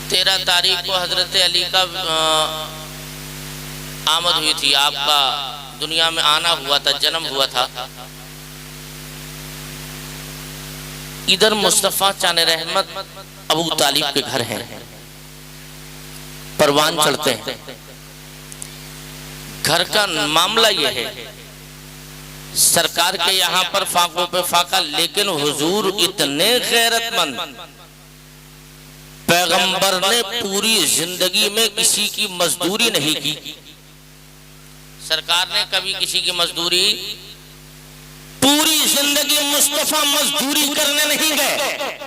13 تاریخ کو حضرت علی کا آمد ہوئی تھی، آپ کا دنیا میں آنا ہوا تھا، جنم ہوا تھا۔ ادھر مصطفیٰ چاند رحمت ابو طالب کے گھر ہیں، پروان چڑھتے ہیں۔ گھر کا معاملہ یہ ہے، سرکار کے یہاں پر فاقوں پہ فاقہ، لیکن حضور اتنے غیرت مند، پیغمبر نے پوری زندگی میں کسی کی مزدوری نہیں کی۔ سرکار نے کبھی کسی کی مزدوری، پوری زندگی مصطفیٰ مزدوری کرنے نہیں گئے۔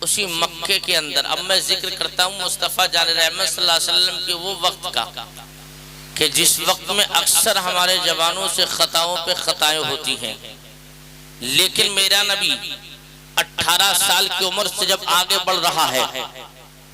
اسی مکے کے اندر، اب میں ذکر کرتا ہوں مصطفیٰ جان رحمت صلی اللہ علیہ وسلم کے وہ وقت کا کہ جس وقت میں اکثر ہمارے جوانوں سے خطاؤں پہ خطائیں ہوتی ہیں، لیکن میرا نبی 18 سال کی عمر سے جب آگے بڑھ رہا ہے،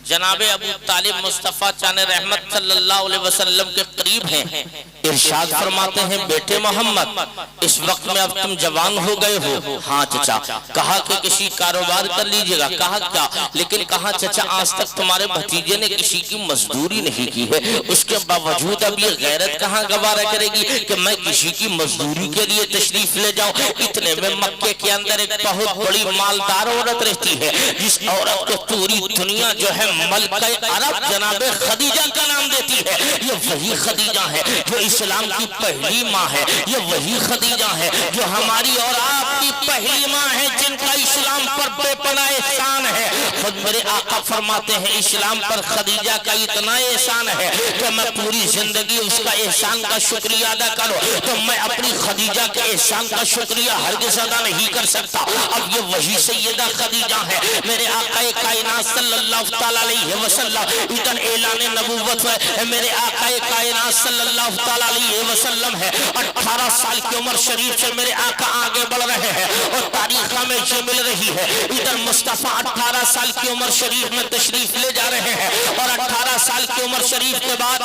جناب ابو طالب مصطفیٰ چاند رحمت صلی اللہ علیہ وسلم کے قریب ہیں، ارشاد فرماتے ہیں بیٹے محمد اس وقت میں اب تم جوان ہو گئے ہو۔ ہاں چچا۔ کہا کہ کسی کاروبار کر لیجئے گا۔ کہا کیا؟ لیکن کہا چچا آج تک تمہارے بھتیجے نے کسی کی مزدوری نہیں کی ہے، اس کے باوجود اب یہ غیرت کہاں گوارا کرے گی کہ میں کسی کی مزدوری کے لیے تشریف لے جاؤں۔ اتنے میں مکے کے اندر ایک بہت بڑی مالدار عورت رہتی ہے، جس عورت کو پوری دنیا جو ہے ملکہ عرب جناب خدیجہ کا نام دیتی ہے۔ یہ وہی خدیجہ ہے جو اسلام کی پہلی ماں ہے، یہ وہی خدیجہ ہے جو ہماری اور آپ کی پہلی ماں ہے، جن کا اسلام پر بے پناہ احسان ہے۔ خود میرے آقا فرماتے ہیں اسلام پر خدیجہ کا اتنا احسان ہے کہ میں پوری زندگی اس کا احسان کا شکریہ ادا کروں تو میں اپنی خدیجہ کے احسان کا شکریہ ہرگز ادا نہیں کر سکتا۔ اب یہ وہی سیدہ خدیجہ ہے، میرے آقا کائنات صلی اللہ تعالیٰ علیہ وسلم ادھر اعلان نبوت ہے، میرے آقا کائنات صلی اللہ تعالیٰ علیہ وسلم ہے۔ 18 سال کی عمر شریف سے میرے آقا آگے بڑھ رہے ہیں اور تاریخ میں یہ مل رہی ہے، ادھر مصطفیٰ 18 سال کی عمر شریف میں تشریف لے جا رہے ہیں اور 18 سال کی عمر شریف کے بعد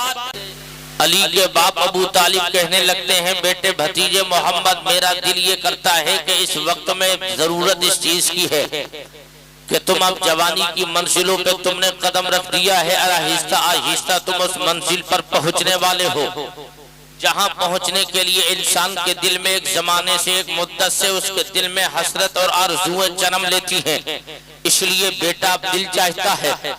علی کے باپ ابو طالب کہنے لگتے ہیں بیٹے بھتیجے محمد میرا دل یہ کرتا ہے کہ اس وقت میں ضرورت اس چیز کی ہے کہ تم اب جوانی کی منزلوں پہ تم نے قدم رکھ دیا ہے اور آہستہ آہستہ تم اس منزل پر پہنچنے والے ہو جہاں پہنچنے کے لیے انسان کے دل میں ایک زمانے سے ایک مدت سے اس کے دل میں حسرت اور آرزویں جنم لیتی ہیں۔ اس لیے بیٹا اب دل چاہتا ہے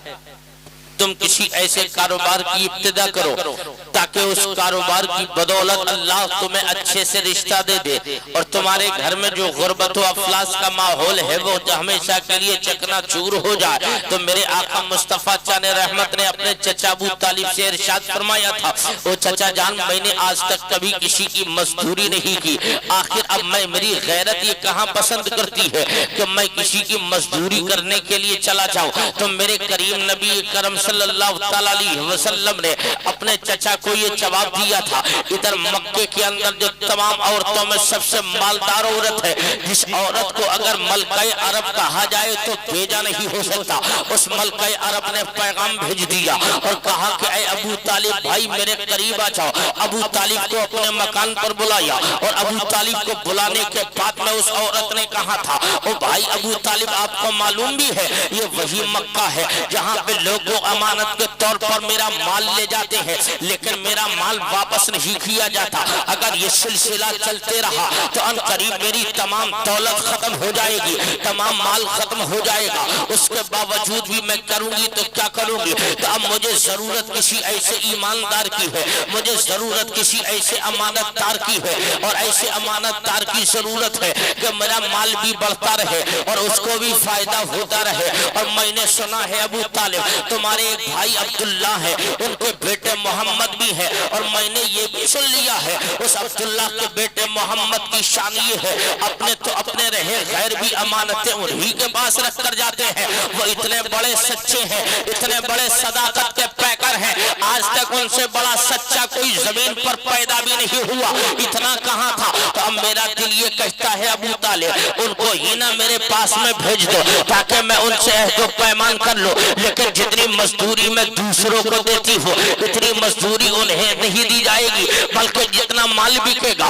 تم کسی ایسے کاروبار کی ابتدا کرو تاکہ اس کاروبار کی بدولت اللہ تمہیں اچھے سے رشتہ دے دے اور تمہارے گھر میں جو غربت و افلاس کا ماحول ہے وہ ہمیشہ کے لیے چکنا چور ہو جائے۔ تو میرے آقا مصطفیٰ چاند رحمت نے اپنے چچا ابو طالب سے ارشاد فرمایا تھا او چچا جان میں نے آج تک کبھی کسی کی مزدوری نہیں کی، آخر اب میری غیرت یہ کہاں پسند کرتی ہے کہ میں کسی کی مزدوری کرنے کے لیے چلا جاؤں۔ تو میرے کریم نبی کرم صلی اللہ تعالیٰ علیہ وسلم نے اپنے چچا کو یہ جواب دیا تھا ادھر مکے کے اندر جو تمام عورتوں میں سب سے مالدار عورت ہے، جس عورت کو اگر ملکہ عرب کہا جائے تو بھیجا نہیں ہو سکتا، اس ملکہ عرب نے پیغام بھیج دیا اور کہا کہ اے ابو طالب بھائی میرے قریب آ جاؤ۔ ابو طالب کو اپنے مکان پر بلایا اور ابو طالب کو بلانے کے بعد میں اس عورت نے کہا تھا او بھائی ابو طالب آپ کو معلوم بھی ہے یہ وہی مکہ ہے جہاں پہ لوگوں امانت کے طور پر میرا مال لے جاتے ہیں لیکن میرا مال واپس نہیں کیا جاتا، اگر یہ سلسلہ چلتے رہا تو ان قریب میری تمام دولت ختم ہو جائے گی، تمام مال ختم ہو جائے گا، اس کے باوجود بھی میں کروں گی تو کیا کروں گی، تو اب مجھے ضرورت کسی ایسے ایماندار کی ہے، مجھے ضرورت کسی ایسے امانت دار کی ہے اور ایسے امانت دار کی ضرورت ہے کہ میرا مال بھی بڑھتا رہے اور اس کو بھی فائدہ ہوتا رہے۔ اور میں نے سنا ہے ابو طالب تمہارے ایک بھائی عبداللہ ہے، ان کے بیٹے محمد بھی ہے اور میں نے یہ بھی سن لیا ہے اس عبداللہ کے بیٹے محمد کی شان یہ ہے اپنے تو اپنے رہے غیر بھی امانتیں انہی کے پاس رکھ کر جاتے ہیں، وہ اتنے بڑے سچے ہیں، اتنے بڑے صداقت کے پیکر ہیں، آج تک ان سے بڑا سچا کوئی زمین پر پیدا بھی نہیں ہوا، اتنا کہاں تھا۔ تو اب میرا دل یہ کہتا ہے ابو طالب ان کو ہی نہ میرے پاس میں بھیج دو تاکہ میں ان سے عہد و پیمان کر لوں، لیکن جتنی مزدوری میں دوسروں کو دیتی ہو اتنی مزدوری انہیں نہیں دی جائے گی، بلکہ جتنا مال بکے گا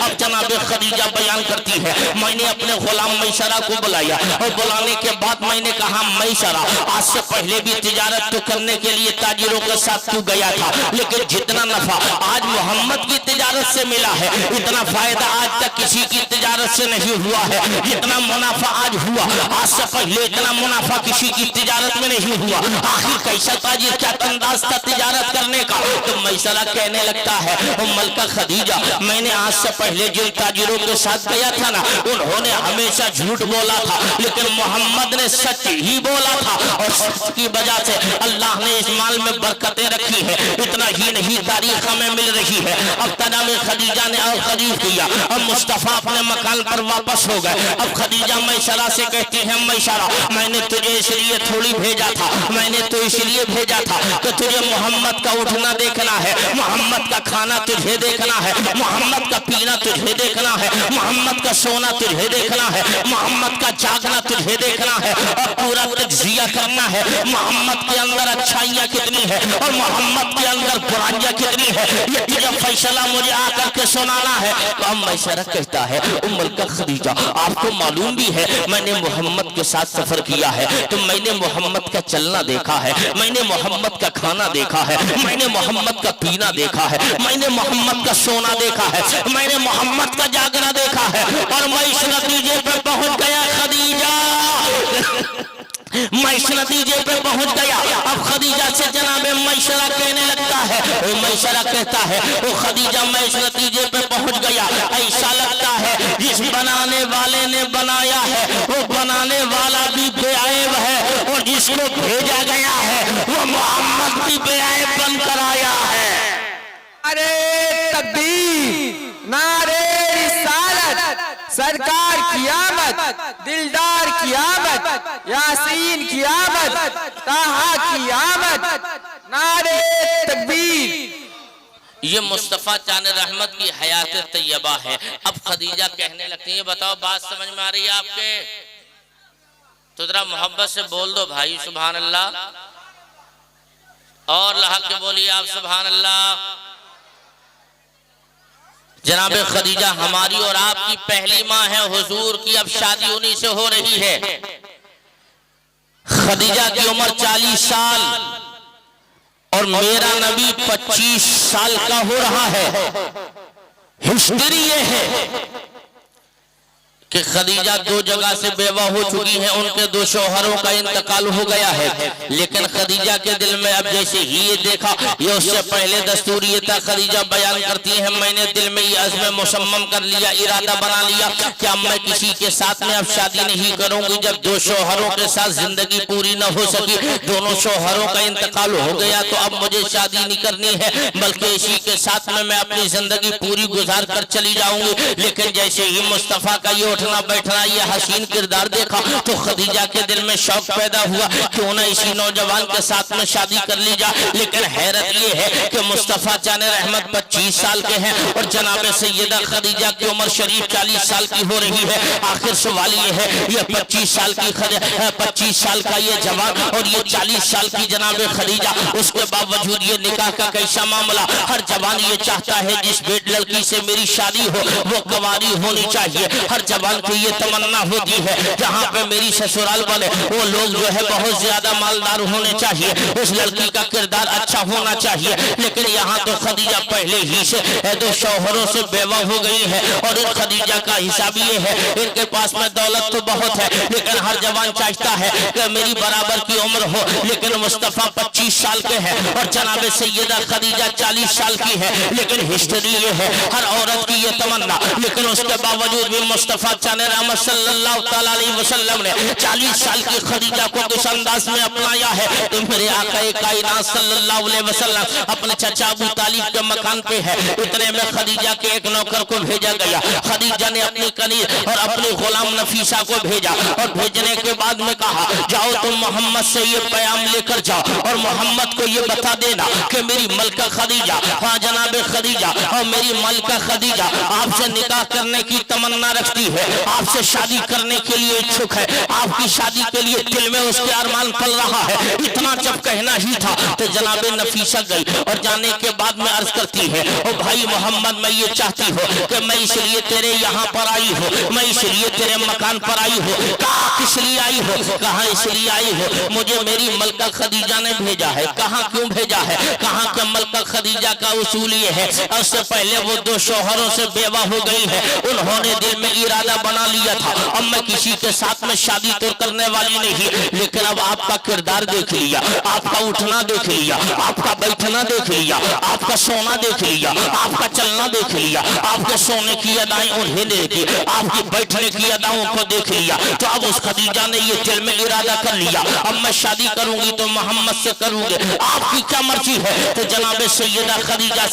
اب جناب خدیجہ بیان کرتی ہے میں نے اپنے غلام میسرہ کو بلایا اور بلانے کے بعد میں نے کہا میسرہ آج سے پہلے بھی تجارت تو کرنے کے لیے تاجروں کے ساتھ تو گیا تھا، لیکن جتنا نفع آج محمد کی تجارت سے ملا ہے اتنا فائدہ آج تک کسی کی تجارت سے نہیں ہوا ہے، جتنا منافع آج ہوا آج سے پہلے اتنا منافع کسی کی تجارت میں نہیں ہوا۔ آخر کیسا تاجر کیا انداز تھا تجارت کرنے کا؟ تو میسرہ کہنے لگتا ہے ملکہ خدیجہ میں نے آج سے پہلے جن تاجروں کے ساتھ گیا تھا نا انہوں نے ہمیشہ جھوٹ بولا تھا، لیکن محمد نے سچ ہی بولا تھا اور سچ کی وجہ سے اللہ نے اس مال میں برکتیں رکھی ہے۔ اتنا ہی نہیں تاریخ ہمیں مل رہی ہے۔ اب جناب خدیجہ نے اور خرید کیا، اب مصطفیٰ اپنے مکان پر واپس ہو گئے۔ اب خدیجہ میسرہ سے کہتی ہے میسرہ میں نے تجھے اس لیے تھوڑی بھیجا تھا، میں نے تو اس لیے بھیجا تھا کہ تجھے محمد کا اٹھنا دیکھنا ہے، محمد کا کھانا تجھے دیکھنا ہے، محمد کا پینا تجھے دیکھنا ہے، محمد کا سونا تجھے دیکھنا ہے، محمد کا جاگنا تجھے دیکھنا ہے اور پورا تجزیہ کرنا ہے محمد کے اندر اچھائیاں کتنی ہے اور محمد کے اندر برائیاں کتنی ہے، یہ تجھے فیصلہ مجھے آ کر کے سنانا ہے۔ تو اب میسرہ کہتا ہے ملکہ خدیجہ آپ کو معلوم بھی ہے میں نے محمد کے ساتھ سفر کیا ہے تو میں نے محمد کا چلنا دیکھا ہے، میں نے محمد کا کھانا دیکھا ہے، میں نے محمد کا پینا دیکھا ہے، میں نے محمد کا سونا دیکھا ہے، میں نے محمد کا جاگنا دیکھا ہے اور میں اس نتیجے پہ پہنچ گیا خدیجہ میں اس نتیجے پہ پہنچ گیا۔ اب خدیجہ سے جناب میسرہ کہنے لگتا ہے میسرہ کہتا ہے خدیجہ میں اس نتیجے پہ پہنچ گیا ایسا لگتا ہے جس بنانے والے نے بنایا ہے وہ بنانے والا بھی بے عیب ہے اور جس کو بھیجا گیا ہے وہ محمد بھی بے عیب بن کر آیا ہے۔ نعرہ تکبیر، نعرہ رسالت، سرکار کی آمد، دلدار کی آمد، یاسین کی آمد، طٰہٰ کی آمد، نعرہ تکبیر۔ یہ مصطفیٰ جان رحمت کی حیات طیبہ ہے۔ اب خدیجہ کہنے لگتی ہے بتاؤ بات سمجھ میں آ رہی ہے آپ کے؟ تو ذرا محبت سے بول دو بھائی سبحان اللہ، اور لحق کے بولیے آپ سبحان اللہ۔ جناب خدیجہ ہماری اور آپ کی پہلی ماں ہے، حضور کی اب شادی انہی سے ہو رہی ہے۔ خدیجہ کی عمر 40 سال اور میرا نبی 25 سال کا ہو رہا ہے۔ ہسٹری یہ ہے کہ خدیجہ 2 جگہ سے بیوہ ہو چکی ہیں، ان کے 2 شوہروں کا انتقال ہو گیا ہے، لیکن خدیجہ کے دل میں اب جیسے ہی یہ دیکھا یہ اس سے پہلے دستور یہ تھا، خدیجہ بیان کرتی ہے میں نے دل میں یہ عزم مصمم کر لیا، ارادہ بنا لیا کہ اب میں کسی کے ساتھ میں اب شادی نہیں کروں گی۔ جب 2 شوہروں کے ساتھ زندگی پوری نہ ہو سکی، دونوں شوہروں کا انتقال ہو گیا تو اب مجھے شادی نہیں کرنی ہے بلکہ اسی کے ساتھ میں اپنی زندگی پوری گزار کر چلی جاؤں گی۔ لیکن جیسے ہی مصطفیٰ کا یہ اٹھنا بیٹھنا یہ حسین کردار دیکھا تو خدیجہ کے دل میں شوق پیدا ہوا کیوں نہ اسی نوجوان کے ساتھ میں شادی کر لی جا۔ لیکن حیرت یہ ہے کہ مصطفیٰ جان رحمت 25 سال کے ہیں اور جناب سیدہ خدیجہ کی عمر شریف 40 سال کی ہو رہی ہے۔ آخر سوال یہ ہے یہ 25 سال کا یہ جوان اور یہ 40 سال کی جناب خدیجہ، اس کے باوجود یہ نکاح کا کیسا معاملہ؟ ہر جوان یہ چاہتا ہے جس بیٹ لڑکی سے میری شادی ہو وہ کنواری ہونی چاہیے، ہر جوان کو یہ تمنا ہوتی ہے جہاں پہ میری سسرال بنے وہ لوگ جو ہے بہت زیادہ مالدار ہونے چاہیے، اس لڑکی کا کردار اچھا ہونا چاہیے۔ لیکن یہاں تو خدیجہ پہلے ہی سے 2 شوہروں سے بیوہ ہو گئی ہے اور ان خدیجہ کا حساب یہ ہے ان کے پاس میں دولت تو بہت ہے لیکن ہر جوان چاہتا ہے کہ میری برابر کی عمر ہو، لیکن مصطفیٰ 25 سال کے ہیں اور جناب سیدہ خدیجہ 40 سال کی ہے۔ لیکن ہسٹری یہ ہے ہر عورت کی یہ تمنا، لیکن اس کے باوجود بھی مصطفیٰ جان رحمت صلی اللہ تعالیٰ علیہ وسلم نے 40 سال کی خدیجہ کو کس انداز میں اپنایا ہے؟ تو میرے آقا کائنات صلی اللہ علیہ وسلم اپنے چچا ابو طالب کے مکان پہ ہے، اتنے میں خدیجہ کے ایک نوکر کو بھیجا گیا۔ خدیجہ نے اپنی کنیز اور اپنی غلام نفیسہ کو بھیجا اور بھیجنے کے بعد میں کہا جاؤ تم محمد سے یہ پیام لے کر جاؤ اور محمد کو یہ بتا دینا کہ میری ملکہ خدیجہ، ہاں جناب خدیجہ اور میری ملکہ خدیجہ آپ سے نکاح کرنے کی تمنا رکھتی ہے ہے، آپ سے شادی کرنے کے لیے اچھک ہے، آپ کی شادی کے لیے دل میں اس کے ارمان پل رہا ہے۔ اتنا جب کہنا ہی تھا تو جناب نفیسہ گئی اور جانے کے بعد میں عرض کرتی ہے، او بھائی محمد میں یہ چاہتی ہوں کہ میں اس لیے تیرے یہاں پر آئی ہوں، میں اس لیے تیرے مکان پر آئی ہوں۔ کہا کس لیے آئی ہو؟ کہا اس لیے آئی ہو مجھے میری ملکہ خدیجہ نے بھیجا ہے۔ کہاں کیوں بھیجا ہے؟ کہاں کہ ملکہ خدیجہ کا اصول یہ ہے، اس سے پہلے وہ 2 شوہروں سے بیوہ ہو گئی ہے، انہوں نے دل میں ارادہ بنا لیا تھا اب میں کسی کے ساتھ میں شادی تو کرنے والی نہیں، لیکن اب آپ کا کردار دیکھ لیا، آپ کا اٹھنا دیکھ لیا، آپ کا بیٹھنا دیکھ لیا، آپ کا سونا دیکھ لیا، آپ کا چلنا دیکھ لیا، آپ کے سونے کی ادائیں انہیں دیکھی، آپ کی بیٹھنے کی اداؤں کو دیکھ لیا، تو اب اس خدیجہ نے یہ دل میں ارادہ کر لیا اب میں شادی کروں گی تو محمد سے کروں گی، آپ کی کیا مرضی ہے؟ تو جناب سیدہ خدیجہ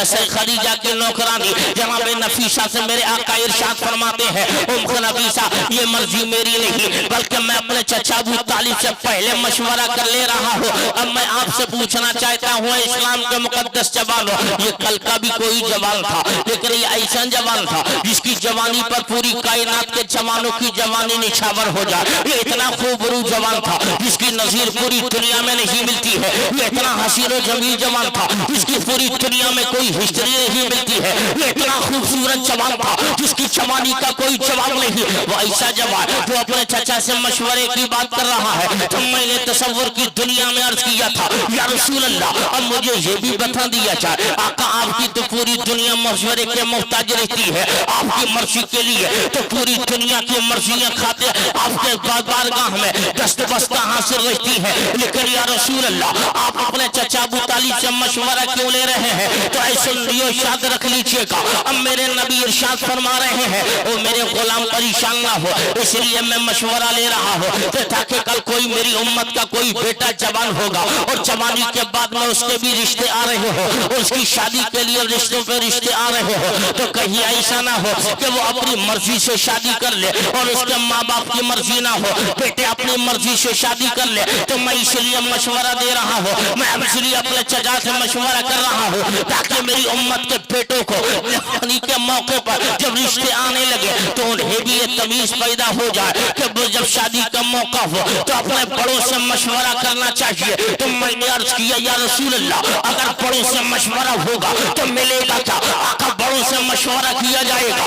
سے خدیجہ کی نوکرانی جناب نفیسہ سے میرے آقا ارشاد فرماتے ہیں، ام نفیسہ یہ مرضی میری نہیں بلکہ میں اپنے چچا ابو طالب سے پہلے مشورہ کر لے رہا ہوں، اب میں آپ سے پوچھنا چاہتا ہوں اسلام کے مقدس جوانوں، یہ کل کا بھی کوئی جوان تھا لیکن یہ ایسا جوان تھا جس کی جوانی پر پوری کائنات کے جوانوں کی جوانی نچھاور ہو جائے، یہ اتنا خوبرو جوان تھا جس کی نظیر پوری دنیا میں نہیں ملتی ہے، یہ اتنا حسین و جمیل جوان تھا جس کی پوری دنیا میں کوئی ہسٹری نہیں ملتی ہے، یہ اتنا خوبصورت جوان تھا جس کی جوانی کا کوئی جواب نہیں، وہ ایسا جوان جو اپنے چچا سے مشورے کی بات کر رہا ہے۔ تو میں نے تصور کی دنیا میں عرض کیا تھا یا رسول اللہ اب مجھے یہ بھی بتا دیا جائے آقا آپ کی تو پوری دنیا مشورے کے محتاج رہتی ہے، آپ کی مرضی کے لیے تو پوری دنیا کی مرضیاں کھاتے آپ کے بارگاہ میں دست بستہ حاصل رہتی ہے، لیکن یا رسول اللہ آپ اپنے چچا ابو طالب سے مشورہ کیوں لے رہے ہیں؟ تو ایسے لیو شاد رکھ لیجئے گا اب میرے نبی ارشاد فرما رہے ہیں او میرے غلام پریشان نہ ہو، اس لیے میں مشورہ لے رہا ہوں تاکہ کل کوئی میری امت کا کوئی بیٹا جوان ہوگا اور جوانی کے بعد میں اس کے بھی رشتے آ رہے ہو، اس کی شادی کے لیے رشتوں پہ رشتے آ رہے ہو، تو کہیں ایسا نہ ہو کہ وہ اپنی مرضی سے شادی کر لے اور اس کے ماں باپ کی مرضی نہ ہو، بیٹے اپنی مرضی سے شادی کر لے، تو میں اس لیے مشورہ دے رہا ہوں، میں اس لیے اپنے چچا سے مشورہ کر رہا ہوں تاکہ میری امت کے بیٹوں کو جوانی کے موقع پر جب رشتے آنے لگے تو انہیں بھی یہ تمیز پیدا ہو جائے کہ جب شادی کا موقع ہو تو اپنے بڑوں سے مشورہ کرنا چاہیے۔ تو میں نے عرض کیا یا رسول اللہ اگر بڑوں سے مشورہ ہوگا تو ملے گا کیا؟ آقا بڑوں سے مشورہ کیا جائے گا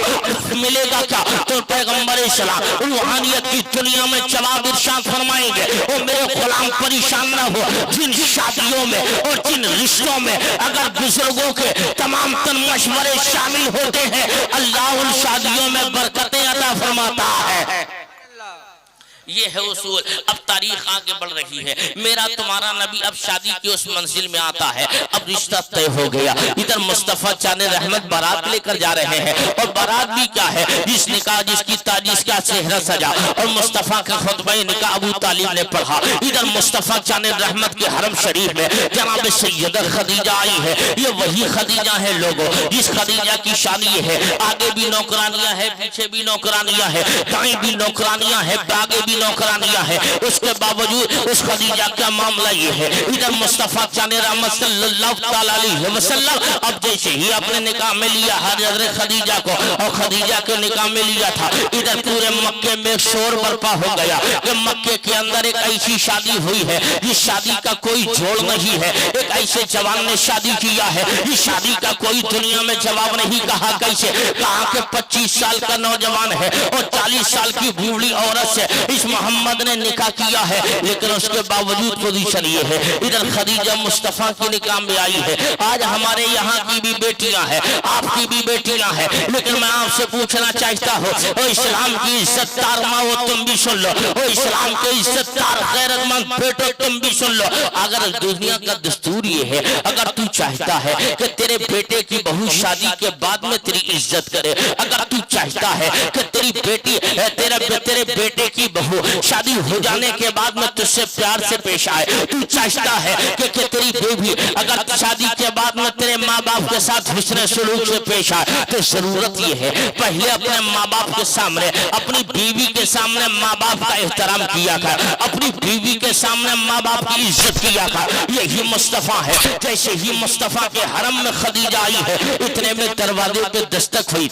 ملے گا کیا؟ تو پیغمبر اسلام روحانیت کی دنیا میں جواب ارشاد فرمائیں گے او میرے غلام پریشان نہ ہو، جن شادیوں میں اور جن رشتوں میں اگر بزرگوں کے تمام تن مشورے شامل ہوتے ہیں اللہ ان شادیوں میں برکتیں عطا فرماتا ہے۔ یہ ہے اصول۔ اب تاریخ آگے بڑھ رہی ہے، میرا تمہارا نبی اب شادی کی اس منزل میں آتا ہے، اب رشتہ طے ہو گیا، ادھر مصطفیٰ جان رحمت بارات لے کر جا رہے ہیں اور بارات بھی کیا ہے جس نکاح جس کا چہرہ سجا اور مصطفیٰ کا خطبہ نکاح ابو طالب نے پڑھا، ادھر مصطفیٰ جان رحمت کے حرم شریف میں جناب سیدہ خدیجہ آئی ہے، یہ وہی خدیجہ ہے لوگوں جس خدیجہ کی شان یہ ہے آگے بھی نوکرانیاں ہیں پیچھے بھی نوکرانیاں ہیں دائیں بھی نوکرانیاں ہیں آگے بھی نوکرانیاں ہیں، اس کے باوجود اس خدیجہ کا معاملہ یہ ہے ادھر مصطفیٰ جان رحمت صلی اللہ علیہ وسلم اب جیسے ہی اپنے نکاح میں لیا حضرت خدیجہ کو اور خدیجہ کے نکاح میں لیا تھا، ادھر پورے مکے میں شور برپا ہو گیا کہ مکے کے اندر ایک ایسی شادی ہوئی ہے جس شادی کا کوئی جوڑ نہیں ہے، ایک ایسے جوان نے شادی کیا ہے اس شادی کا کوئی دنیا میں جواب نہیں۔ کہا کیسے؟ کہا کہ 25 سال کا نوجوان ہے اور 40 سال کی بوڑھی عورت سے اس محمد نے نکاح کیا ہے، لیکن اس کے باوجود پوزیشن یہ ہے ادھر خدیجہ مصطفیٰ کی نکاح میں آئی ہے۔ آج ہمارے یہاں کی بھی بیٹیاں ہیں آپ کی بھی بیٹیاں ہیں، لیکن میں آپ سے پوچھنا چاہتا ہوں او اسلام کی عزت دار ماں تم بھی سن لو، او اسلام کے عزت دار غیرت مند بیٹے تم بھی سن لو، اگر دنیا کا دستور یہ ہے اگر تو چاہتا ہے کہ تیرے بیٹے کی بہو شادی کے بعد میں تیری عزت کرے، اگر تو چاہتا ہے کہ تیری بیٹی تیرے بیٹے کی بہو شادی ہو جانے کے بعد میں تجھ سے پیار سے پیش آئے، تو چاہتا ہے کہ تیری بیوی اگر شادی کے بعد میں تیرے ماں باپ کے ساتھ حسن سلوک سے پیش آئے، تو ضرورت یہ ہے پہلے اپنے ماں باپ کے سامنے اپنی بیوی کے سامنے ماں باپ کا احترام کیا کر، اپنی بیوی کے سامنے ماں باپ کی عزت کیا کر۔ یہی مصطفیٰ ہے، جیسے ہی مصطفیٰ کے حرم میں خدیجہ آئی ہے اتنے میں دروازے پہ دستک ہوئی،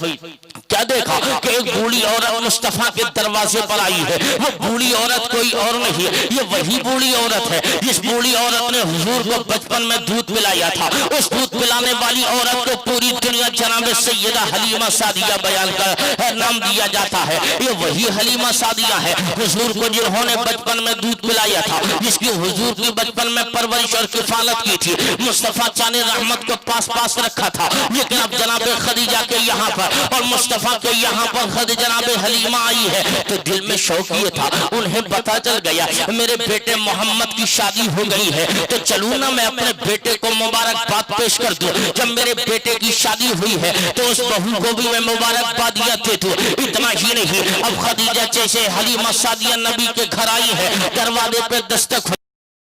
کیا دیکھا کہ ایک بوڑھی عورت مصطفیٰ کے دروازے پر آئی ہے. وہ بوڑھی عورت کوئی اور نہیں ہے, یہ وہی بوڑھی عورت ہے جس بوڑھی عورت نے حضور کو بچپن میں دودھ پلایا تھا. اس دودھ پلانے والی عورت کو پوری دنیا جناب سیدہ حلیمہ سعدیہ بیان کر نام دیا جاتا ہے. یہ وہی حلیمہ سعدیہ ہے حضور کو جنہوں نے بچپن میں دودھ پلایا تھا, جس کی حضور کی بچپن میں پرورش اور کفالت کی تھی. مصطفیٰ چاند رحمت کو پاس پاس رکھا تھا. لیکن اب جناب خدیجہ کے یہاں پر اور مصطفیٰ کے یہاں پر جناب حلیمہ آئی ہے تو دل میں شوق یہ تھا, انہیں پتا چل گیا میرے بیٹے محمد کی شادی ہو گئی ہے تو چلوں نا میں اپنے بیٹے کو مبارکباد پیش کر دوں. جب میرے بیٹے کی شادی ہوئی ہے تو اس بہو کو بھی میں مبارکباد دیتے تھے. اتنا ہی نہیں, اب خدیجہ جیسے حلیمہ سعدیہ نبی کے گھر آئی ہے, دروازے پہ دستک ہوئی.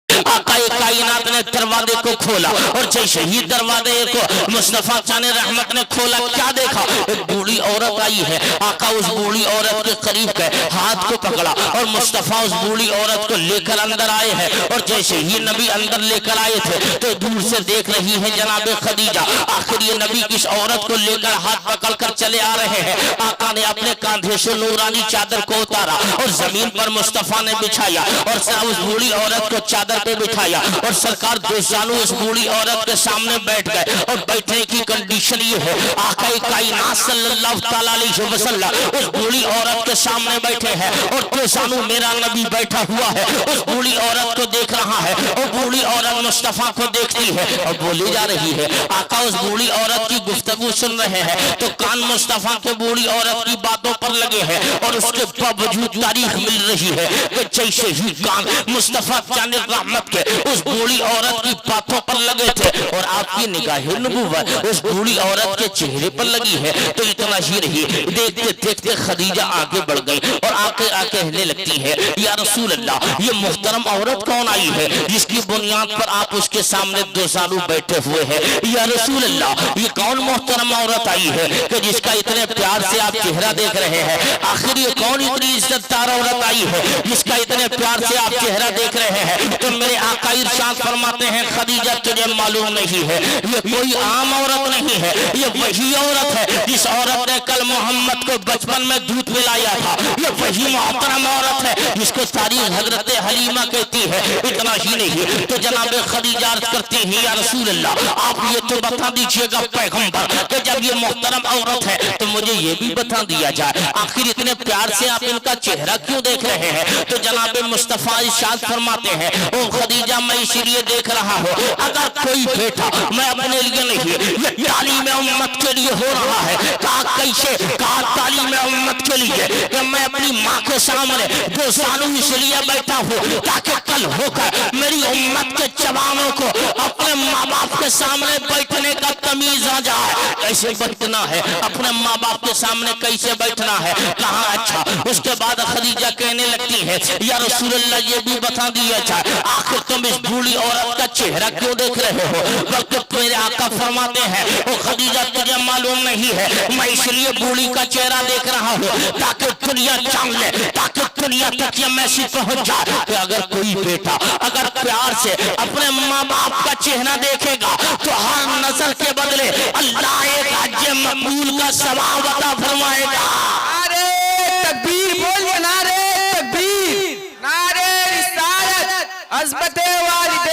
آقا کائنات نے دروازے کو کھولا اور جیسے ہی دروازے کو مصطفیٰ چاند رحمت نے کھولا, کیا دیکھا ایک بوڑھی عورت آئی ہے. آقا اس بوڑھی عورت کے قریب گئے, ہاتھ کو پکڑا اور مصطفیٰ اس بوڑھی عورت کو لے کر اندر آئے ہیں. اور جیسے ہی نبی اندر لے کر آئے تھے تو دور سے دیکھ رہی ہے جناب خدیجہ, آخر یہ نبی کس عورت کو لے کر ہاتھ پکڑ کر چلے آ رہے ہیں. آقا نے اپنے کاندھے سے نورانی چادر کو اتارا اور زمین پر مصطفیٰ نے بچھایا اور اس بوڑھی عورت کو چادر پہ بٹھایا اور سرکار دو زانو اس بوڑھی عورت کے سامنے بیٹھ گئے. اور بیٹھنے کی کنڈیشن یہ ہے, آقا کائنات صلی اللہ تعالی علیہ وسلم اس بوڑھی عورت کے سامنے بیٹھے ہیں اور دو زانو میرا نبی بیٹھا ہوا ہے, اس بوڑھی عورت کو دیکھ رہا ہے اور بوڑھی عورت مصطفیٰ کو دیکھتی ہے اور بولی جا رہی ہے. آقا اس بوڑھی عورت کی گفتگو سن رہے ہیں تو کان مصطفیٰ کے بوڑھی عورت کی باتوں پر لگے ہیں اور اس کے باوجود تاریخ مل رہی ہے کہ جیسے ہی کان مصطفیٰ چاند رحمت کے اس بوڑھی عورت کی باتوں پر لگے تھے اور آپ کی نگاہ نبوت اس بوڑھی عورت کے چہرے پر لگی ہے تو اتنا ہی رہی, دیکھتے دیکھتے خدیجہ آگے بڑھ گئی اور آگے کہنے لگتی ہے یا رسول اللہ, یہ محترم عورت کون آئی ہے جس کی بنیاد پر آپ اس کے سامنے دو زانو بیٹھے ہوئے ہیں. یا رسول اللہ, یہ کون محترم عورت آئی ہے کہ جس کا اتنے پیار سے آپ چہرہ دیکھ رہے ہیں. آخر یہ کون اتنی عزت دار عورت آئی ہے جس کا اتنے پیار سے آپ چہرہ دیکھ رہے ہیں. تو میرے آقا ارشاد فرماتے ہیں خدیجہ تجھے معلوم نہیں ہے یہ کوئی عام عورت نہیں ہے, یہ وہی عورت ہے جس عورت نے کل محمد کو بچپن میں دودھ پلایا تھا. یہ وہی محترم عورت ہے جس کو تاریخ حضرت حلیمہ کہتی ہے. اتنا ہی نہیں تو جناب خدیجہ عرض کرتی ہیں یا رسول اللہ, آپ یہ تو بتا دیجئے گا پیغمبر کہ جب یہ محترم عورت ہے تو مجھے یہ بھی بتا دیا جائے آخر اتنے پیار سے آپ ان کا چہرہ کیوں دیکھ رہے ہیں. تو جناب مصطفیٰ ارشاد فرماتے ہیں او خدیجہ, میں اسی لیے دیکھ رہا ہوں اگر کوئی بیٹا, میں اپنے لیے نہیں, یہ تعلیم امت کے لیے ہو رہا ہے. کہا کیسے؟ کہا تعلیم امت کے لیے کہ میں اپنی ماں کے سامنے دو زانو اس لیے بیٹھا ہوں تاکہ کل ہو کر میری امت کے جوانوں کو اپنے ماں باپ کے سامنے بیٹھنے کا تمیز آ جائے. کیسے بیٹھنا ہے اپنے ماں باپ کے سامنے, کیسے بیٹھنا ہے. کہا اچھا. اس کے بعد خدیجہ کہنے لگتی ہے یا رسول اللہ, یہ بھی بتا دیا جائے آخر تم اس بوڑھی عورت کا چہرہ کیوں دیکھ رہے ہو. وقت میرے آقا فرماتے ہیں او خدیجہ تجھے معلوم نہیں ہے, میں اس لیے بوڑھی کا چہرہ دیکھ رہا ہوں تاکہ دنیا جان لے, تاکہ دنیا تک یہ میسج پہنچ جائے کہ اگر کوئی بیٹا اگر پیار سے اپنے ماں باپ کا چہرہ دیکھے گا تو ہر نظر کے بدلے اللہ ایک حج مقبول کا ثواب عطا فرمائے گا. نعرے تکبیر بولیے, نعرے تکبیر, نعرے رسالت, عظمت والدین.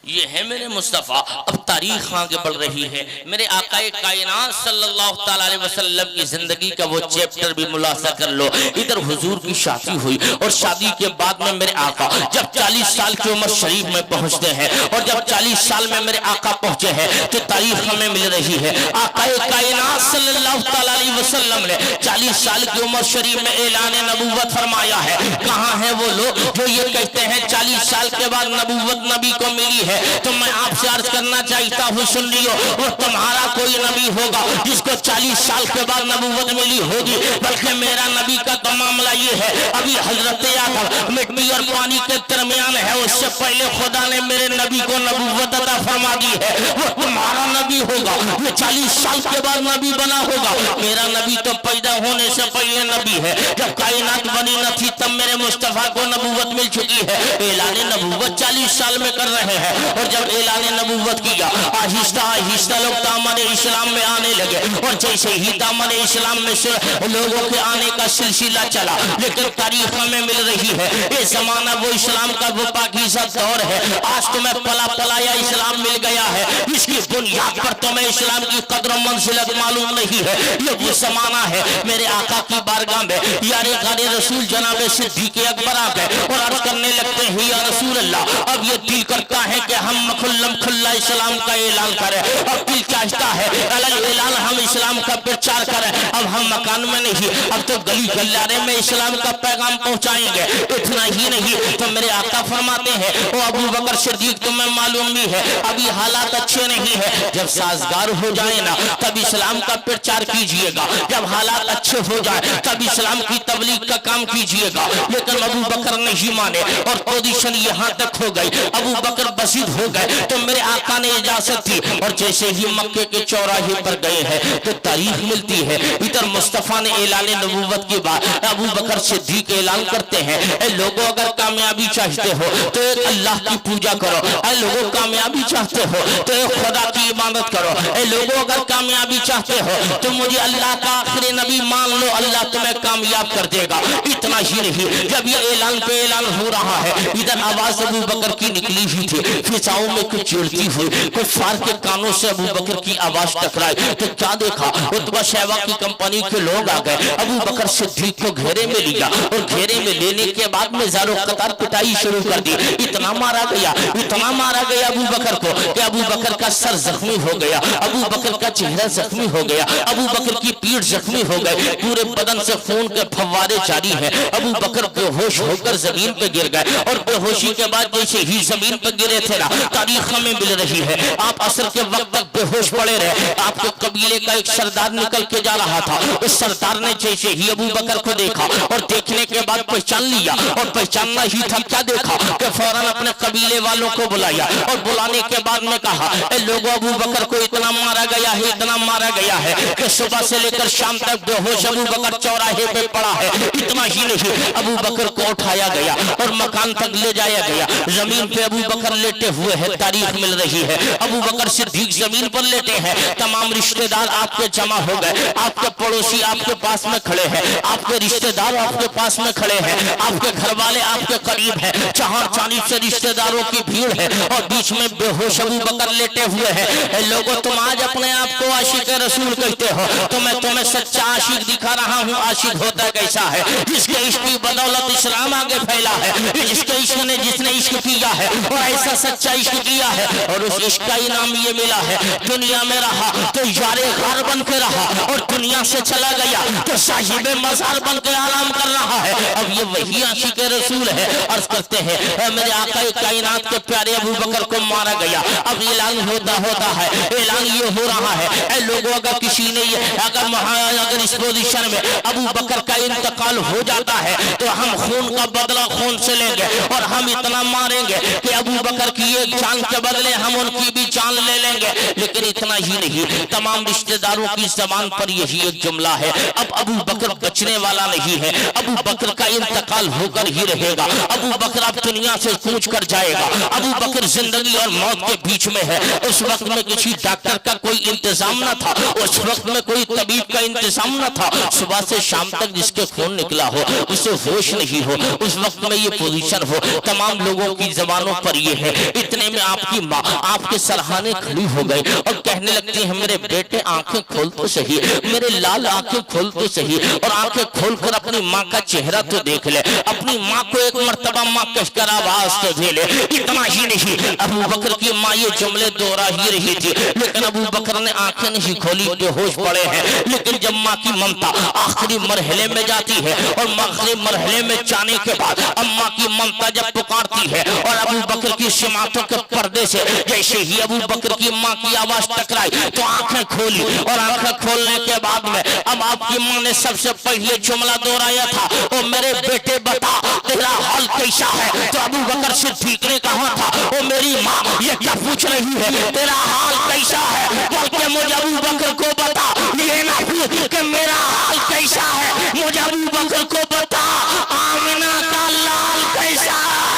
یہ ہے میرے مصطفیٰ. اب تاریخ آگے بڑھ رہی ہے. میرے آقا کائنات صلی اللہ تعالی علیہ وسلم کی زندگی کا وہ چیپٹر بھی ملاحظہ کر لو. ادھر حضور کی شادی ہوئی اور شادی کے بعد میں میرے آقا جب 40 سال کی عمر شریف میں پہنچتے ہیں اور جب 40 سال میں میرے آقا پہنچے ہیں تو تاریخ ہمیں مل رہی ہے آقا کائنات صلی اللہ تعالی علیہ وسلم نے 40 سال کی عمر شریف میں اعلان نبوت فرمایا ہے. کہاں ہیں وہ لوگ جو یہ کہتے ہیں 40 سال کے بعد نبوت نبی کو ملی ہے. تو میں آپ سے عرض کرنا چاہتا ہوں سن لیو, وہ تمہارا کوئی نبی ہوگا جس کو 40 سال کے بعد نبوت ملی ہوگی, بلکہ میرا نبی کا تو معاملہ یہ ہے ابھی حضرت آدم مٹی اور پانی کے درمیان ہے, اس سے پہلے خدا نے میرے نبی کو نبوت عطا فرما دی ہے. وہ تمہارا نبی ہوگا وہ 40 سال کے بعد نبی بنا ہوگا. میرا نبی تو پیدا ہونے سے پہلے نبی ہے, جب کائنات بنی نہ تھی تب میرے مصطفیٰ کو نبوت مل چکی ہے. اعلان نبوت 40 سال میں کر رہے ہیں اور جب اعلان نبوت کیا آہستہ آہستہ لوگ دامن اسلام میں آنے لگے اور جیسے ہی دامن اسلام میں لوگوں کے آنے کا سلسلہ چلا لیکن تاریخ میں مل رہی ہے یہ زمانہ وہ اسلام کا وہ پاکیزہ دور ہے آج تمہیں پلا پلایا اسلام مل گیا ہے اس کی بنیاد پر تمہیں اسلام کی قدر و منزلت معلوم نہیں ہے یہ وہ زمانہ ہے میرے آقا کی بارگاہ میں یار غار رسول جناب صدیق اکبر آ گئے اور عرض کرنے لگتے ہیں یا رسول اللہ اب یہ دل کرتا ہے کہ ہم کھلم کھلا اسلام کا اعلان کریں اب دل چاہتا ہے اعلان ہم اسلام کا پرچار کریں اب ہم مکان میں نہیں اب تو گلی گلیارے میں اسلام کا پیغام پہنچائیں گے اتنا ہی نہیں تو میرے آقا فرماتے ہیں وہ ابو بکر صدیق تمہیں معلوم بھی ہے ابھی حالات اچھے نہیں ہے جب سازگار ہو جائے نا تب اسلام کا پرچار کیجئے گا جب حالات اچھے ہو جائے تب اسلام کی تبلیغ کا کام کیجئے گا لیکن ابو بکر نہیں مانے اور پوزیشن یہاں تک ہو گئی ابو بکر بسیط ہو گئے تو میرے آقا نے اجازت دی اور جیسے ہی مکے کے چوراہے پر گئے ہیں تو تاریخ ملتی ہے ادھر مصطفیٰ نے اعلان نبوت کی بات ابو بکر صدیق اعلان کرتے ہیں اے لوگوں اگر کامیابی چاہتے ہو تو ایک اللہ کی پوجا کرو اے لوگوں کامیابی چاہتے ہو تو ایک خدا کی عبادت کرو اے لوگوں اگر کامیابی چاہتے ہو تو مجھے اللہ کا آخری نبی مان لو اللہ تمہیں کامیاب کر دے گا اتنا ہی نہیں جب یہ اعلان پہ اعلان ہو رہا ہے ادھر آواز ابو بکر کی نکلی ہوئی تھی فضاؤں میں کچھ چیڑتی ہوئی کفار کے کانوں سے ابو بکر کی آواز ٹکرائی تو کیا دیکھا عتبہ شیبہ کی کمپنی کے لوگ آ گئے ابو بکر صدیق کو گھیرے میں لیا اور گھیرے میں لینے کے بعد میں زارو قطار پٹائی شروع کر دی اتنا مارا گیا ابو بکر کو کہ ابو بکر کا سر زخمی ہو گیا ابو بکر کا چہرہ زخمی ہو گیا ابو بکر کی پیٹھ زخمی ہو گئے پورے بدن سے خون کے پھوارے جاری ہیں ابو بکر بے ہوش ہو کر زمین پہ گر گئے اور بے ہوشی کے بعد جیسے ہی زمین پہ گرے تھے نا تاریخ میں مل رہی ہے آپ عصر کے وقت تک بے ہوش پڑے رہے آپ کے قبیلے کا ایک سردار نکل کے جا رہا تھا اس سردار نے جیسے ہی ابو بکر کو دیکھا اور دیکھنے کے بعد پہچان لیا اور پہچاننا ہی تھا کیا دیکھا کہ فوراً اپنے قبیلے والوں کو بلایا اور بلانے کے بعد میں کہا اے لوگوں ابو بکر کو اتنا مارا گیا ہے کہ صبح سے لے کر شام تک بے ہوش ابو بکر چوراہے پہ پڑا ہے اتنا ہی نہیں ابو بکر کو اٹھایا گیا اور مکان تک لے جایا گیا زمین پہ ابو بکر لیٹے ہوئے ہیں تاریخ مل رہی ہے ابو بکر صدیق زمین پر لیٹے ہیں تمام رشتہ دار آپ کے جمع ہو گئے آپ کے پڑوسی آپ کے پاس میں کھڑے ہیں آپ کے رشتہ دار آپ کے پاس میں کھڑے ہیں آپ کے گھر والے آپ کے قریب ہیں چہار جانب سے رشتہ داروں کی بھیڑ ہے اور بیچ میں بے ہوش ابو بکر لیٹے ہوئے ہیں اے لوگوں تم آج اپنے آپ کو عاشق رسول کہتے ہو تو میں تمہیں سچا عاشق دکھا رہا ہوں عاشق ہوتا کیسا ہے جس کے عشق کی بدولت اسلام آگے پھیلا ہے جس کے عشق نے جس نے عشق کیا ہے اور ایسا سچا عشق کیا ہے اور اس عشق کا انعام یہ ملا ہے دنیا میں رہا تو یار غار بن کے رہا اور دنیا سے چلا گیا تو صاحب مزار بن کے آرام کر رہا ہے اب یہ وہی عاشق رسول ہے عرض کرتے ہیں میرے آقا کائنات کے پیارے ابو بکر کو مارا گیا اب اعلان ہوتا ہے اعلان یہ ہو رہا ہے اے لوگوں اگر کسی نے اگر اس پوزیشن میں ابو بکر کا انتقال ہو جاتا ہے تو ہم خون کا بدلہ خون سے لیں گے اور ہم اتنا ماریں گے کہ ابو بکر کی ایک جان کے بدلے ہم ان کی بھی جان لے لیں گے لیکن اتنا ہی نہیں تمام رشتہ داروں کی زبان پر یہی ایک جملہ ہے اب ابو بکر بچنے والا نہیں ہے ابو بکر کا انتقال ہو کر ہی رہے گا ابو بکر اب دنیا سے کوچ کر جائے گا ابو بکر زندگی اور موت کے بیچ میں ہے اس وقت میں کسی ڈاکٹر کا کوئی انتظام نہ تھا اس وقت میں کوئی طبیب کا انتظام نہ تھا صبح سے شام تک جس کے خون نکلا ہو اسے ہوش نہیں ہو اس وقت میں یہ پوزیشن ہو تمام لوگوں کی زبانوں پر یہ ہے اتنے میں آپ کی ماں آپ کے سرہانے کھڑی ہو گئی اور کہنے لگتی ہیں میرے بیٹے آنکھیں کھول تو صحیح میرے لال آنکھیں کھول تو صحیح اور آنکھیں کھول کر اپنی ماں کا چہرہ تو دیکھ لے اپنی ماں کو ایک مرتبہ ماں کہہ کر آواز تو دے لے اتنا ہی نہیں ابو بکر کی ماں یہ جملے دوہرا ہی رہی تھی لیکن ابو بکر نے آنکھیں نہیں کھولی بے ہوش پڑے ہیں لیکن جب ماں کی ممتا آخری مرحلے میں جاتی ہے اور آخری مرحلے میں جانے کے بعد اماں کی ممتا جب پکارتی ہے اور ابو بکر کی سماعتوں کے پردے سے جیسے ہی ابو بکر کی ماں کی آواز ٹکرائی تو آنکھیں کھولی اور آنکھیں کھولنے کے بعد میں اب آپ کی ماں نے سب سے پہلے جملہ دہرایا تھا او میرے بیٹے بتا تیرا حال کیسا ہے تو ابو بکر صدیق نے کہا تھا او میری ماں یہ کیا پوچھ رہی ہے تیرا حال کیسا ہے بلکہ مجھے ابو بکر کو بتا یہ نہ پوچھ کہ میرا حال کیسا ہے مجھے ابو بکر کو بتا آمنہ کا لال کیسا ہے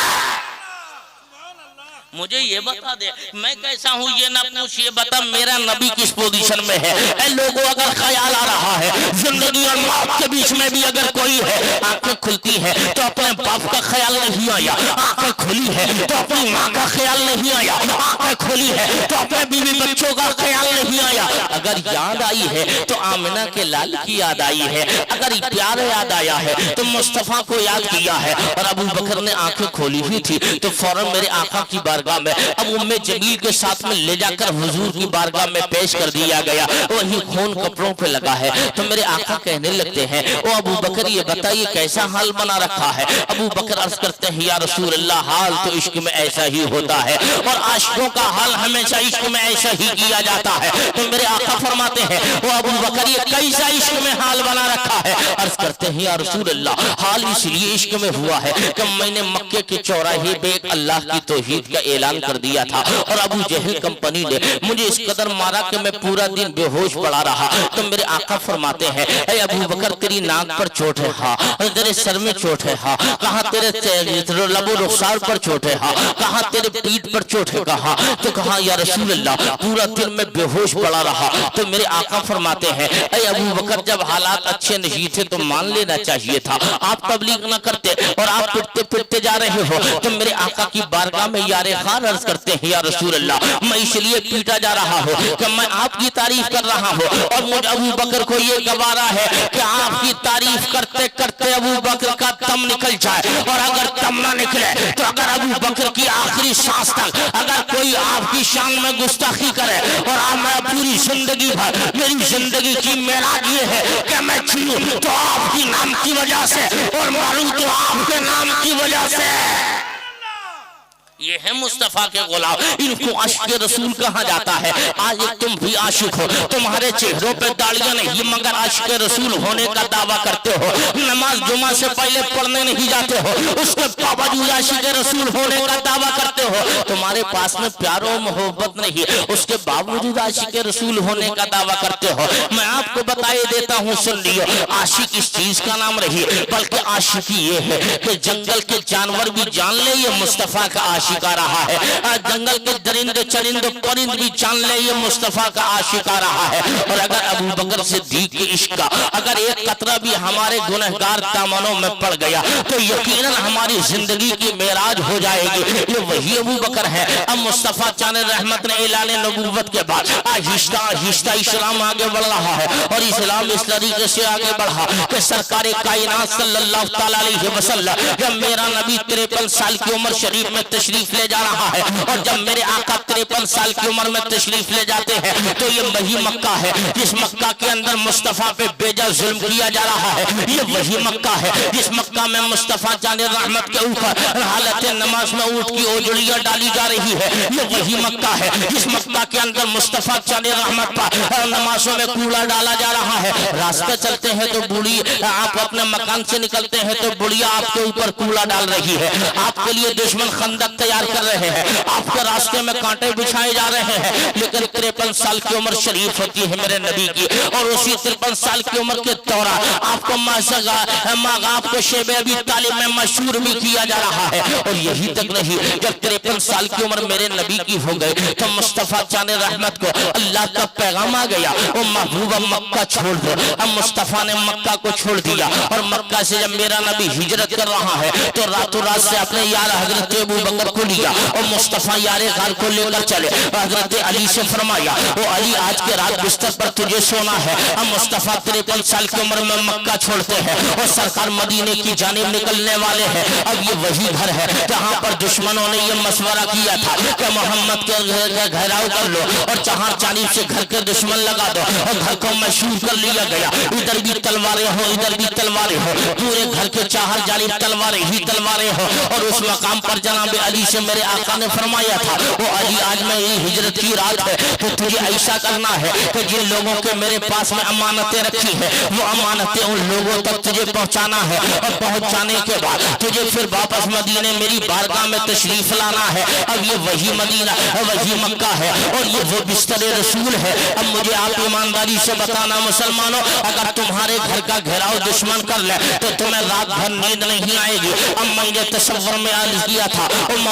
مجھے یہ بتا دے میں کیسا ہوں یہ نہ پوچھ، یہ بتا میرا نبی کس پوزیشن میں ہے۔ اے لوگوں اگر خیال آ رہا ہے زندگی اور موت کے بیچ میں بھی اگر کوئی ہے، آنکھیں کھلتی ہے تو اپنے باپ کا خیال نہیں آیا، آنکھیں کھلی ہے تو اپنی ماں کا خیال نہیں آیا، آنکھیں کھلی ہے تو اپنے بیوی بچوں کا خیال نہیں آیا۔ اگر یاد آئی ہے تو آمنہ کے لال کی یاد آئی ہے، اگر پیار یاد آیا ہے تو مصطفیٰ کو یاد کیا ہے۔ اور ابو بکر نے آنکھیں کھولی ہوئی تھی تو فوراً میرے آقا کی بارگاہ میں اب ام جمیل کے ساتھ میں لے جا کر حضور کی بارگاہ میں پیش کر دیا گیا، وہی خون کپڑوں پہ لگا ہے۔ تو میرے آقا کہنے لگتے ہیں او ابو بکر یہ بتائیے کیسا حال بنا رکھا ہے؟ ابو بکر عرض کرتے ہیں یا رسول اللہ حال تو عشق میں ایسا ہی ہوتا ہے اور عاشقوں کا حال ہمیشہ عشق میں ایسا ہی کیا جاتا ہے۔ تو میرے آقا فرماتے ہیں او ابو بکر یہ کیسا عشق میں حال بنا رکھا ہے؟ عرض کرتے ہیں یا رسول اللہ حال اس لیے عشق میں ہوا ہے کہ میں نے مکے کے چوراہے پہ ایک اللہ کی توحید کا اعلان کر دیا تھا اور ابو جہل کمپنی نے مجھے اس قدر مارا کہ میں پورا دن بے ہوش پڑا رہا۔ تو میرے آقا فرماتے ہیں اے ابو بکر تیری ناک پر چوٹ ہے ہاں، تیرے سر میں چوٹ ہے ہاں، کہاں تیرے لب و رخسار پر چوٹ ہے ہاں، کہاں تیرے پیٹ پر چوٹ ہے کہاں؟ تو کہا یا رسول اللہ پورا دن میں بے ہوش پڑا رہا۔ تو میرے آقا فرماتے ہیں اے ابو بکر جب حالات اچھے نہیں تھے تو مان لینا چاہیے تھا، آپ تبلیغ نہ کرتے اور آپ پٹتے پٹتے جا رہے ہو۔ تو میرے آقا کی بارگاہ میں یار خان عرض کرتے ہیں یا رسول اللہ میں اس لیے پیٹا جا رہا ہوں کہ میں آپ کی تعریف کر رہا ہوں اور مجھ ابو بکر کو یہ گوارا ہے کہ آپ کی تعریف کرتے کرتے ابو بکر کا دم نکل جائے، اور اگر دم نہ نکلے تو اگر ابو بکر کی آخری سانس تک اگر کوئی آپ کی شان میں گستاخی کرے اور میں پوری زندگی بھر میری زندگی کی معراج یہ ہے کہ میں جیوں تو آپ کی نام کی وجہ سے اور مروں تو آپ کے نام کی وجہ سے۔ یہ ہے مصطفیٰ کے غلام، ان کو عشق رسول کہا جاتا ہے۔ آج تم بھی عاشق ہو، تمہارے چہروں پہ داڑیاں نہیں مگر عشق رسول ہونے کا دعویٰ کرتے ہو، نماز جمعہ سے پہلے پڑھنے نہیں جاتے ہو، اس کے باوجود عشق رسول ہونے کا دعویٰ کرتے ہو۔ تمہارے پاس میں پیار و محبت نہیں، اس کے باوجود عشق رسول ہونے کا دعویٰ کرتے ہو۔ میں آپ کو بتائے دیتا ہوں سن لیو، عاشق اس چیز کا نام رہی بلکہ عاشقی یہ ہے کہ جنگل کے جانور بھی جان لے یہ مصطفیٰ کا عاشق آ رہا ہے، جنگل کے درند چرند پرند بھی جان لے یہ مصطفیٰ کا عاشق آ رہا ہے۔ اور اگر ابو بکر صدیق کے عشق کا اگر ایک قطرہ بھی ہمارے گنہگار دامنوں میں پڑ گیا تو یقیناً ہماری زندگی کی معراج ہو جائے گی۔ یہ وہی ابو بکر ہے۔ اب مصطفیٰ چاند رحمت نے اعلان نبوت کے بعد آہستہ آہستہ اسلام آگے بڑھ رہا ہے، اور اسلام اس طریقے سے آگے بڑھا کہ سرکار کائنات صلی اللہ تعالیٰ علیہ وسلم جب میرا نبی 53 سال کی عمر شریف میں تشریف لے جا رہا ہے، اور جب میرے آقا 53 سال کی عمر میں تشریف لے جاتے ہیں تو یہ وہی مکہ ہے جس مکہ کے اندر مصطفیٰ پہ بیجا ظلم کیا جا رہا ہے۔ یہ وہی مکہ ہے جس مکہ میں مصطفیٰ جان رحمت کے اوپر حالت نماز میں اونٹ کی اوجڑیاں ڈالی جا رہی ہے۔ یہ وہی مکہ ہے جس مکہ کے اندر مصطفیٰ جان رحمت پر نمازوں میں کوڑا ڈالا جا رہا ہے۔ راستے چلتے ہیں تو بوڑھی آپ اپنے مکان سے نکلتے ہیں تو بڑھیا آپ کے اوپر کوڑا ڈال رہی ہے، آپ کے لیے دشمن خندق تیار کر رہے ہیں، آپ کے راستے میں کانٹے بچھائے جا رہے ہیں، لیکن 53 سال کی عمر شریف ہوتی ہے میرے نبی کی، اور اسی 53 سال کی عمر کے دوران آپ کو آپ کو شیب ابی طالب میں مشہور بھی کیا جا رہا ہے۔ اور یہی تک نہیں، جب 53 سال کی عمر میرے نبی کی ہو گئی تو مصطفیٰ جان رحمت کو اللہ کا پیغام آ گیا وہ محبوبہ مکہ چھوڑ دو۔ اب مصطفیٰ نے مکہ کو چھوڑ دیا، اور مکہ سے جب میرا نبی ہجرت کر رہا ہے تو راتوں رات سے اپنے یار حضرت ابو بکر کو لیا اور مصطفیٰ یار غار کو لے کر چلے، حضرت علی سے فرمایا وہ علی آج کے رات بستر پر تجھے سونا ہے۔ اب مصطفیٰ 53 سال کی عمر میں مکہ چھوڑتے ہیں اور سرکار مدینے کی جانب نکلنے والے ہیں۔ اب یہ وہی گھر ہے جہاں پر دشمنوں نے یہ مشورہ کیا تھا کہ محمد کے گھیراؤ کر لو اور چہار جانب سے گھر کے دشمن لگا دو، اور گھر کو مشہور کر لیا گیا، ادھر بھی تلواریں ہو ادھر بھی تلواریں ہو، پورے گھر کے چہار جانب تلواریں ہی تلواریں ہو۔ اور اس مقام پر جناب علی سے میرے آقا نے فرمایا تھا وہ علی آج میں یہ ہجرت کی رات ہے تو تجھے ایسا کرنا ہے کہ جن لوگوں کے میرے پاس میں امانتیں رکھی ہیں وہ امانتیں ان لوگوں تک تجھے پہنچانا ہے، اور پہنچانے کے بعد تجھے پھر واپس مدینے میری بارگاہ میں تشریف لانا ہے۔ اب یہ وہی مدینہ وہی مکہ ہے اور یہ وہ بستر رسول ہے۔ اب مجھے آپ ایمانداری سے بتانا مسلمانوں، اگر تمہارے گھر کا گھیراؤ دشمن کر لے تو تمہیں رات بھر نیند نہیں آئے گی۔ اب میں نے تصور میں عرض کیا تھا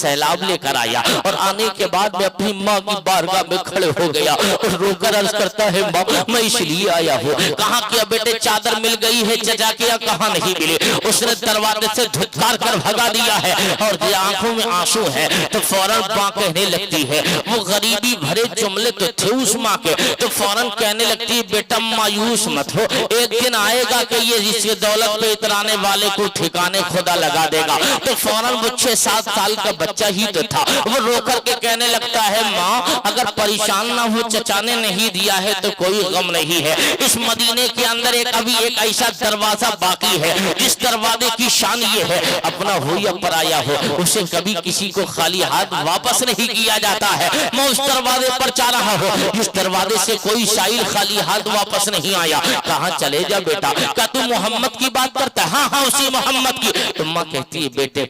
سیلاب لے کر آیا اور آنے کے بعد میں اپنی ماں کی بارگاہ میں کھڑے ہو گیا اور رو کر عرض کرتا ہے ماں میں اس لیے آیا ہوں. کہاں کیا بیٹے چادر مل گئی ہے چچا کیا؟ کہاں نہیں ملی. اس نے دروازے سے دھتکار کر بھگا دیا ہے اور آنکھوں میں آنسو ہے تو فوراً ماں کہنے لگتی ہے, وہ غریبی بھرے جملے تو تھے اس ماں کے, تو فوراً کہنے لگتی ہے بیٹا مایوس مت ہو, ایک دن آئے گا کہ یہ اس دولت پہ اترانے والے کو ٹھکانے خدا لگا دے گا. تو فوراً وہ 6-7 سال کا بچہ ہی تو تھا, وہ رو کر کے کہنے لگتا ہے ماں اگر پریشان نہ ہو چچا نے نہیں دیا ہے تو کوئی غم نہیں ہے. اس مدینے کے اندر ابھی ایک ایسا دروازہ باقی ہے جس دروازے کی شان یہ ہے اپنا ہو یا پرایا ہو اسے کبھی کسی کو خالی ہاتھ واپس نہیں کیا جاتا ہے. میں اس دروازے پر چاہ رہا ہوں جس دروازے سے کوئی سائل خالی ہاتھ واپس نہیں آیا. کہاں چلے جا بیٹا؟ کیا تو محمد کی بات کرتا ہے؟ ہاں اسی محمد کی. تو ماں کہتی ہے بیٹے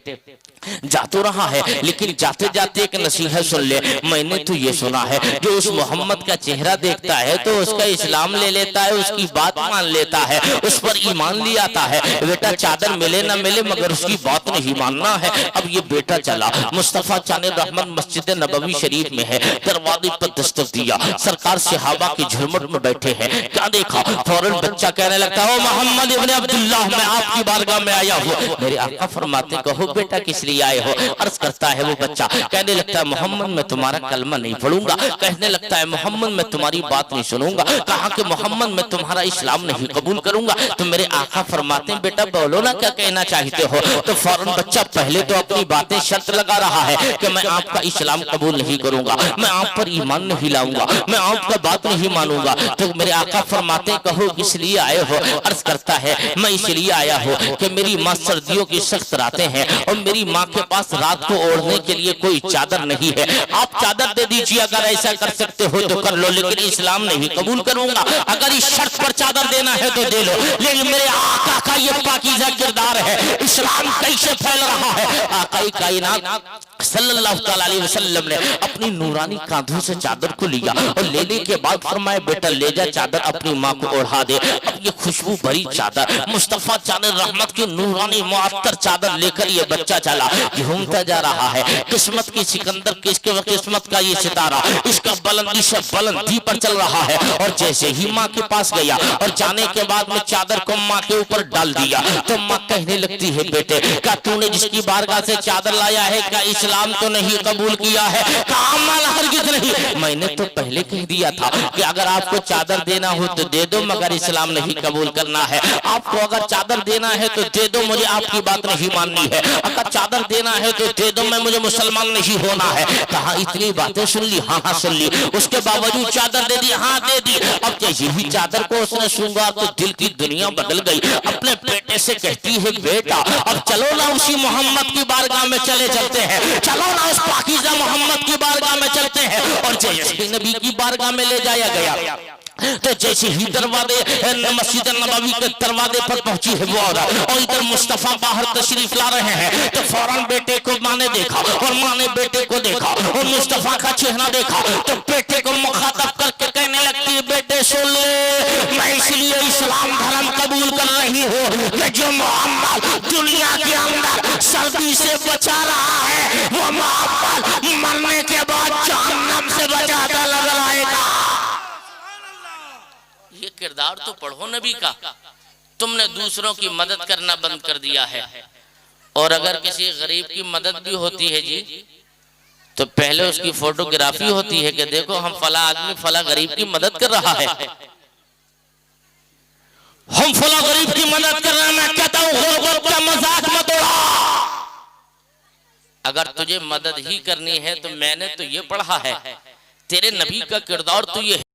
جا تو رہا ہے لیکن جاتے جاتے ایک نصیحت سن لے. میں نے تو یہ سنا ہے جو اس محمد کا چہرہ دیکھتا ہے تو اس کا اسلام لے لیتا ہے, اس کی بات مان لیتا ہے, اس پر ایمان لے آتا ہے. بیٹا چادر ملے نہ ملے مگر اس کی بات نہیں ماننا ہے. اب یہ بیٹا چلا مصطفیٰ چاند رحمت مسجد نبوی شریف میں ہے, دروازے پر دستک دیا, سرکار صحابہ کی جھرمٹ میں بیٹھے ہیں. کیا دیکھا؟ فوراً بچہ کہنے لگتا ہے محمد ابن عبداللہ میں آپ کی بارگاہ میں آیا ہوں. میرے آقا فرماتے کہو بیٹا کس لیے آئے ہو؟ عرض کرتا ہے وہ بچہ, کہنے لگتا ہے محمد میں تمہارا کلمہ نہیں پڑھوں گا. کہنے لگتا ہے محمد میں تمہاری بات نہیں سنوں گا. کہا کہ محمد میں تمہارا اسلام نہیں قبول کروں گا. تو میرے آقا فرماتے ہیں بیٹا بولو نا کیا کہنا چاہتے ہو. تو فوراً بچہ پہلے تو اپنی باتیں شرط لگا رہا ہے کہ میں آپ کا اسلام قبول نہیں کروں گا, میں آپ پر ایمان نہیں لاؤں گا, میں آپ کا بات نہیں مانوں گا. تو میرے آقا فرماتے ہیں کہو کس لیے آئے ہو؟ عرض کرتا ہے میں اس لیے آیا ہوں کہ میری ماں سردیوں کی سخت راتیں ہیں اور میری ماں کے پاس رات کو اوڑھنے کے لیے کوئی چادر نہیں ہے. آپ چادر دے دیجیے, اگر ایسا کر سکتے ہو تو کر لو, لیکن اسلام نہیں قبول کروں گا. اگر اس شرط پر چادر دینا ہے تو دے لو, لیکن میرے آقا کا یہ پاکیزہ کردار ہے. اسلام کیسے پھیل رہا ہے؟ آقا کائنات صلی اللہ علیہ وسلم نے اپنی نورانی کاندھوں سے چادر کو لیا اور لینے کے بعد فرمایا بیٹا لے جا چادر اپنی ماں کو اوڑھا دے. اب یہ خوشبو بھری چادر مصطفیٰ چاند رحمت کی نورانی معطر چادر لے کر یہ بچہ چلا, گھومتا جا رہا ہے. قسمت کی سکندر قسمت کا یہ ستارہ اس کا بلندی سے بلندی پر چل رہا ہے. اور جیسے ہی ماں کے پاس گیا اور جانے کے بعد میں چادر کو ماں کے اوپر ڈال دیا تو ماں کہنے لگتی ہے بیٹے کیا تو نے جس کی بارگاہ سے چادر لایا ہے کیا اسلام تو نہیں قبول کیا ہے؟ کامل ہرگز نہیں. میں نے تو پہلے کہہ دیا تھا کہ اگر آپ کو چادر دینا ہو تو دے دو مگر اسلام نہیں قبول کرنا ہے. آپ کو اگر چادر دینا ہے تو دے دو, مجھے آپ کی بات نہیں ماننی ہے. اگر چادر دینا ہے تو دے دو, میں مجھے مسلمان نہیں ہونا ہے. کہا اتنی باتیں سن لی؟ ہاں ہاں سن لی. اس کے باوجود چادر دے دی؟ ہاں دے دی. اب جیسے ہی چادر کو اس نے سونگا تو دل کی دنیا بدل گئی. اپنے بیٹے سے کہتی ہے بیٹا اب چلو نا اسی محمد کی بارگاہ میں چلے چلتے ہیں, چلو نا اس پاکیزہ محمد کی بارگاہ میں چلتے ہیں. اور جیسے نبی کی بارگاہ میں لے جایا گیا تو جیسے ہی دروازے مسجد نبوی کے دروازے پر پہنچی ہے وہ عورت اور ادھر مصطفیٰ باہر تشریف لا رہے ہیں تو فوراً بیٹے کو ماں نے دیکھا اور ماں نے بیٹے کو دیکھا اور مصطفیٰ کا چہرہ دیکھا تو بیٹے کو مخاطب کر کے کہنے لگتی ہے بیٹے سن لے, میں اس لیے اسلام دھرم قبول کر رہی ہوں کہ جو محمد دنیا کے اندر سردی سے بچا رہا ہے وہ محمد مرنے کے بعد جہنم سے بچاتا نظر آئے گا. یہ کردار تو پڑھو نبی کا. تم نے دوسروں کی مدد کرنا بند کر دیا ہے, اور اگر کسی غریب کی مدد بھی ہوتی ہے جی تو پہلے اس کی فوٹوگرافی ہوتی ہے کہ دیکھو ہم فلاں آدمی فلاں غریب کی مدد کر رہا ہے, ہم فلاں غریب کی مدد کر رہے ہیں. میں کہتا ہوں غربت کا مذاق مت اڑا. اگر تجھے مدد ہی کرنی ہے تو میں نے تو یہ پڑھا ہے, تیرے نبی کا کردار تو یہ